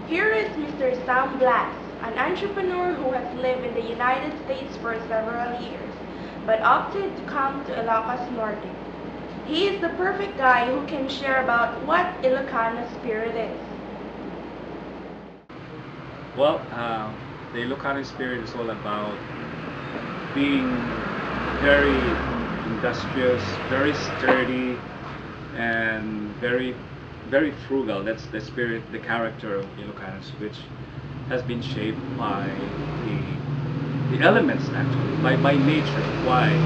Here is Mr. Sam Blas, an entrepreneur who has lived in the United States for several years, but opted to come to Ilocos Norte. He is the perfect guy who can share about what Ilocano spirit is. Well, the Ilocano spirit is all about being very industrious, very sturdy, and very frugal. That's the spirit, the character of Ilocanos, which has been shaped by the elements actually, by nature. Why?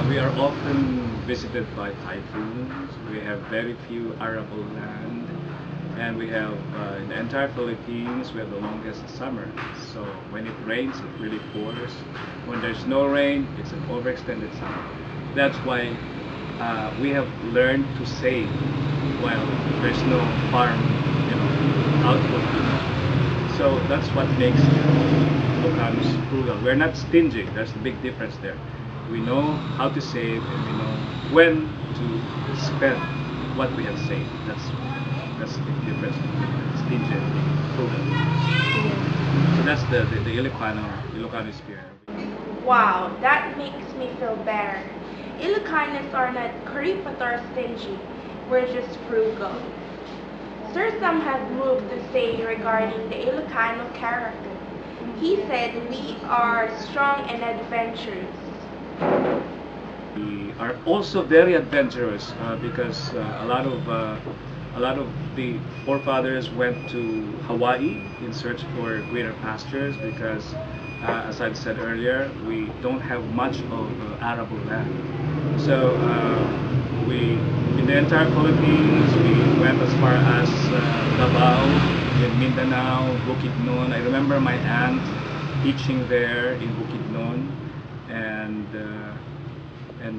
We are often visited by typhoons. We have very few arable land, and we have in the entire Philippines we have the longest summer. So when it rains, it really pours. When there's no rain, it's an overextended summer. That's why we have learned to save while there's no farm, output. So that's what makes Ilocanos frugal. We're not stingy. There's a big difference there. We know how to save and we know when to spend what we have saved. That's the big difference between stingy and being frugal. So that's the Ilocano spirit. Wow, that makes me feel better. Ilocanos are not kuripot or stingy. We're just frugal. Sir Sam has moved to say regarding the Ilocano character. He said we are strong and adventurous. We are also very adventurous because a lot of the forefathers went to Hawaii in search for greener pastures because, as I've said earlier, we don't have much of arable land. So we, in the entire Philippines, we went as far as Davao, in Mindanao, Bukidnon. I remember my aunt teaching there in Bukidnon, and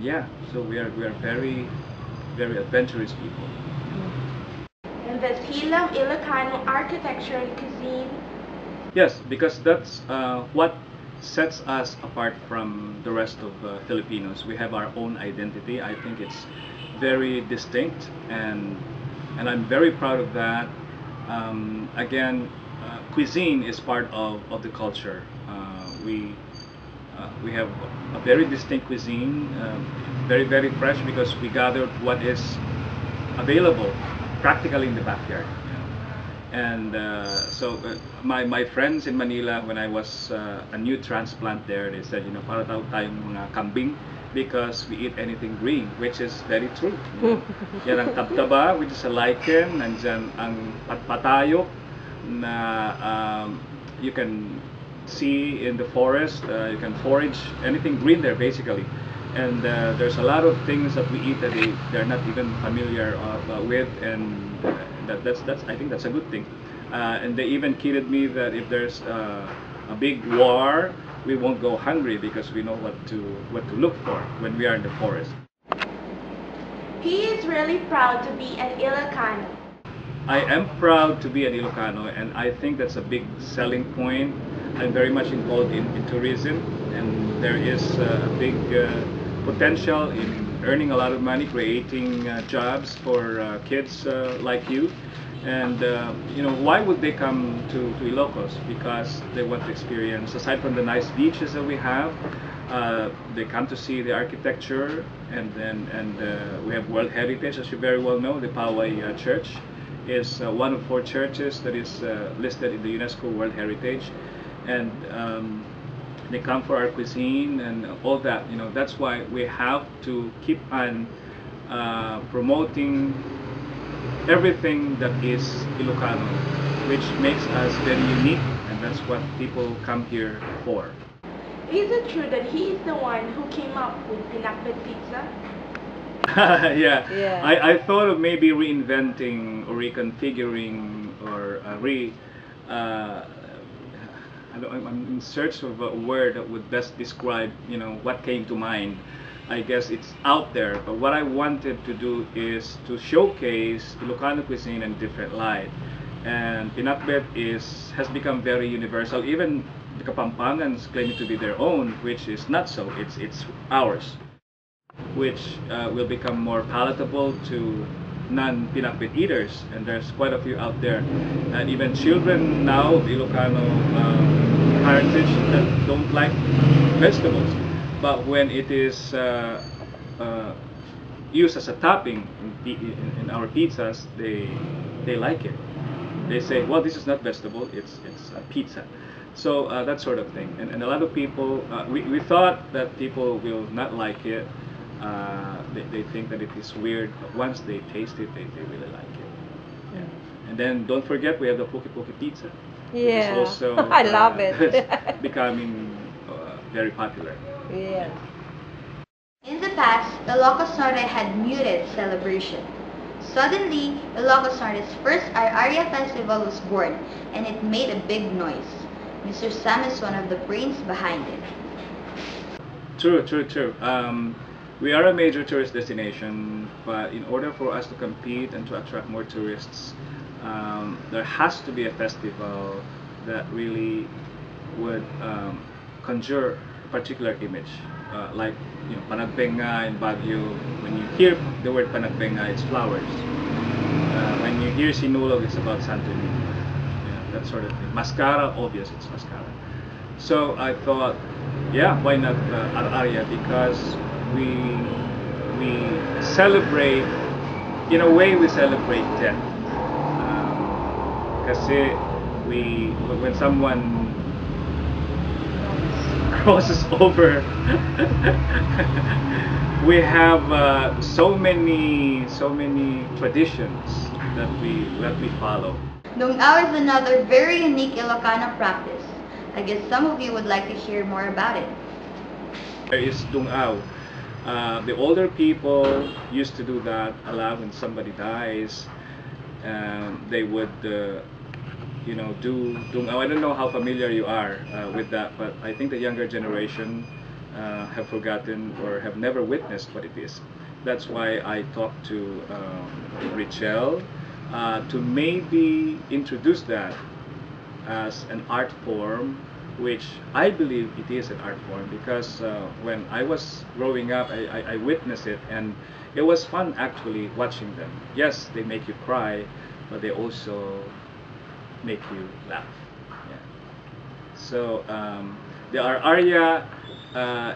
yeah, so we are very adventurous people. And does he love Ilocano architecture and cuisine? Yes, because that's what sets us apart from the rest of Filipinos. We have our own identity. I think it's very distinct, and I'm very proud of that. Again, cuisine is part of the culture. We have a very distinct cuisine, very fresh because we gathered what is available practically in the backyard. And my friends in Manila, when I was a new transplant there, they said, para daw tayong mga kambing because we eat anything green, which is very true. Yan ang tabtaba, which is a lichen, nandyan ang patpatayok na you can see in the forest. You can forage anything green there basically. And there's a lot of things that we eat that they're not even familiar with, and that's I think that's a good thing. And they even kidded me that if there's a big war, we won't go hungry because we know what to look for when we are in the forest. He is really proud to be an Ilocano. I am proud to be an Ilocano, and I think that's a big selling point. I'm very much involved in tourism, and there is a big potential in earning a lot of money, creating jobs for kids like you. And why would they come to Ilocos? Because they want to experience, aside from the nice beaches that we have, they come to see the architecture, and we have World Heritage, as you very well know. The Poway Church is one of 4 churches that is listed in the UNESCO World Heritage, and they come for our cuisine and all that. That's why we have to keep on promoting everything that is Ilocano, which makes us very unique, and that's what people come here for. Is it true that he is the one who came up with pinakbet pizza? Yeah. Yeah. I thought of maybe reinventing or reconfiguring or I'm in search of a word that would best describe, what came to mind. I guess it's out there, but what I wanted to do is to showcase Ilocano cuisine in different light. And pinakbet has become very universal. Even the Kapampangans claim it to be their own, which is not so. It's ours, which will become more palatable to non-pinakbit eaters, and there's quite a few out there, and even children now of Ilocano heritage that don't like vegetables, but when it is used as a topping in our pizzas, they like it. They say, well, this is not vegetable, it's a pizza. So that sort of thing. And a lot of people, we thought that people will not like it. They think that it is weird, but once they taste it, they really like it. Yeah. And then don't forget, we have the Poke Poke Pizza. Yeah. Which is also, I love it. becoming very popular. Yeah. In the past, Ilocos Norte had muted celebration. Suddenly, Ilocos Norte's first Aria Festival was born, and it made a big noise. Mr. Sam is one of the brains behind it. True. We are a major tourist destination, but in order for us to compete and to attract more tourists, there has to be a festival that really would conjure a particular image. Like, Panagbenga in Baguio, when you hear the word Panagbenga, it's flowers. When you hear Sinulog, it's about Santo Niño. That sort of thing. Mascara, obvious, it's mascara. So I thought, yeah, why not Aria? Because we celebrate, in a way, we celebrate death. Kasi when someone crosses over, we have so many traditions that we follow. Dungao is another very unique Ilocano practice. I guess some of you would like to hear more about it. There is Dungao. The older people used to do that a lot when somebody dies. They would do Dungao. I don't know how familiar you are with that, but I think the younger generation have forgotten or have never witnessed what it is. That's why I talked to Richelle to maybe introduce that as an art form, which I believe it is an art form, because when I was growing up, I witnessed it, and it was fun actually watching them. Yes, they make you cry, but they also make you laugh. Yeah. So the Aria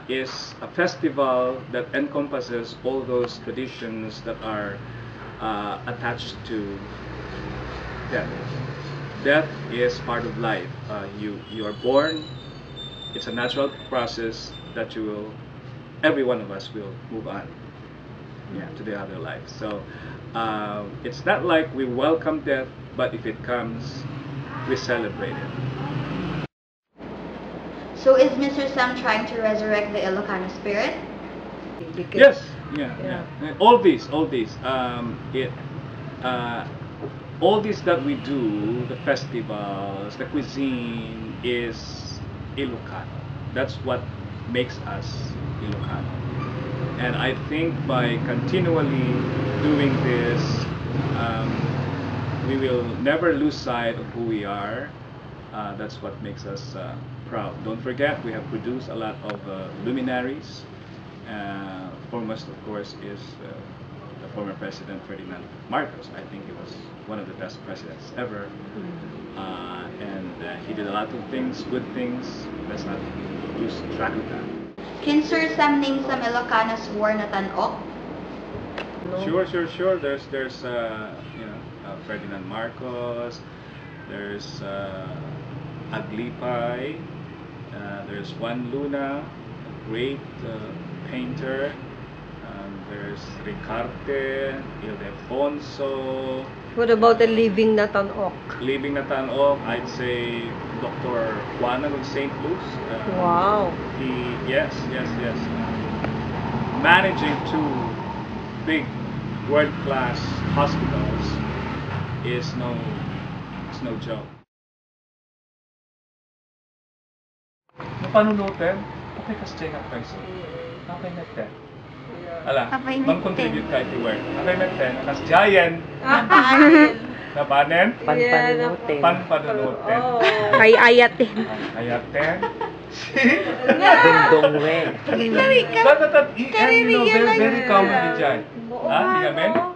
is a festival that encompasses all those traditions that are attached to death. Death is part of life. You are born. It's a natural process that every one of us will move on, to the other life. So it's not like we welcome death, but if it comes, we celebrate it. So is Mr. Sam trying to resurrect the Ilocano spirit? Yes, yeah. All these, all this that we do, the festivals, the cuisine, is Ilocano. That's what makes us Ilocano. And I think by continually doing this, we will never lose sight of who we are. That's what makes us proud. Don't forget, we have produced a lot of luminaries. Foremost, of course, is the former President Ferdinand Marcos. I think he was one of the best presidents ever. And he did a lot of things, good things. Let's not lose track of that. Can Sir Sam name some Ilocanos war na tanok? No. Sure. There's Ferdinand Marcos. There's Aglipay. There's Juan Luna, a great painter. There's Ricarte, Ildefonso. What about the living na tanok? Living na tanok, I'd say Dr. Juana of St. Luke's. Wow. Yes. Managing two big world-class hospitals is no joke. Napanunutin? Okay, kasi check up price. Okay na 10. Ala, mag-contribute ka iti work. Okay na 10. Kas giant. Napanen? Panpanunutin. Panpanunutin. Kay ayatin. Ayaten. Dungdong we. Very common ni dyan. Ha? Di kami?